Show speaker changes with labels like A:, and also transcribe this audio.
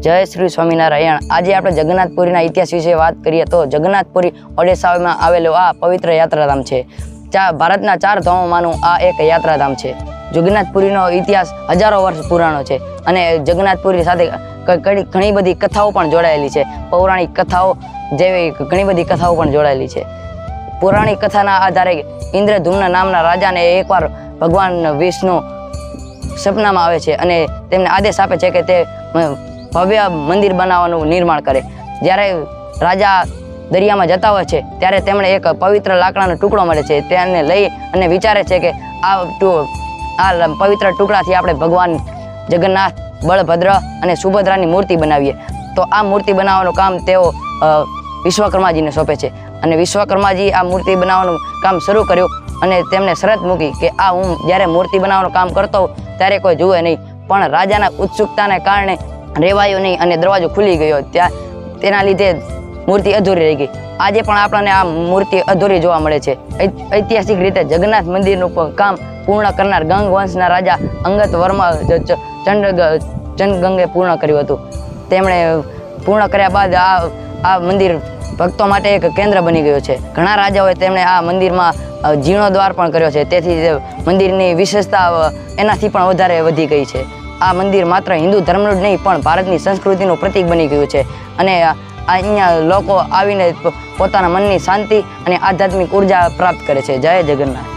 A: जय श्री स्वामीनारायण। आज આપણે જગન્નાથપુરીના ઇતિહાસ વિશે વાત કરીએ તો જગન્નાથપુરી ઓડિશામાં આવેલું આ પવિત્ર યાત્રાધામ છે। ભારતના 4 ધામોમાંનું આ એક યાત્રાધામ છે। જગન્નાથપુરીનો ઇતિહાસ હજારો વર્ષ પુરાણો છે અને જગન્નાથપુરી સાથે ઘણી બધી કથાઓ પણ જોડાયેલી છે। પૌરાણિક કથાઓ જેવી ઘણી બધી કથાઓ પણ જોડાયેલી છે। પૌરાણિક કથાના આધારે ઇન્દ્રધૂમ્ન નામના રાજાને એકવાર ભગવાન વિષ્ણુ સપનામાં આવે છે અને તેમને આદેશ આપે છે કે તે ભવ્ય મંદિર બનાવવાનું નિર્માણ કરે। જ્યારે રાજા દરિયામાં જતા હોય છે ત્યારે તેમણે એક પવિત્ર લાકડાનો ટુકડો મળે છે। તેને લઈ અને વિચારે છે કે આ પવિત્ર ટુકડાથી આપણે ભગવાન જગન્નાથ, બળભદ્ર અને સુભદ્રાની મૂર્તિ બનાવીએ। તો આ મૂર્તિ બનાવવાનું કામ તેઓ વિશ્વકર્માજીને સોંપે છે અને વિશ્વકર્માજી આ મૂર્તિ બનાવવાનું કામ શરૂ કર્યું અને તેમને શરત મૂકી કે હું જ્યારે મૂર્તિ બનાવવાનું કામ કરતો ત્યારે કોઈ જુએ નહીં। પણ રાજાના ઉત્સુકતાને કારણે રેવાયું નહીં અને દરવાજો ખુલી ગયો। તેના લીધે મૂર્તિ અધૂરી રહી ગઈ। આજે પણ આપણને આ મૂર્તિ અધૂરી જોવા મળે છે। ઐતિહાસિક રીતે જગન્નાથ મંદિરનું કામ પૂર્ણ કરનાર ગંગ વંશના રાજા અંગત વર્મા ચંદગંગે પૂર્ણ કર્યું હતું। તેમણે પૂર્ણ કર્યા બાદ આ મંદિર ભક્તો માટે એક કેન્દ્ર બની ગયું છે। ઘણા રાજાઓએ તેમણે આ મંદિરમાં જીર્ણોદ્વાર પણ કર્યો છે, તેથી મંદિરની વિશેષતા એનાથી પણ વધારે વધી ગઈ છે। આ મંદિર માત્ર હિન્દુ ધર્મનું જ નહીં પણ ભારતની સંસ્કૃતિનું પ્રતીક બની ગયું છે અને અહીંયા લોકો આવીને પોતાના મનની શાંતિ અને આધ્યાત્મિક ઉર્જા પ્રાપ્ત કરે છે। જય જગન્નાથ।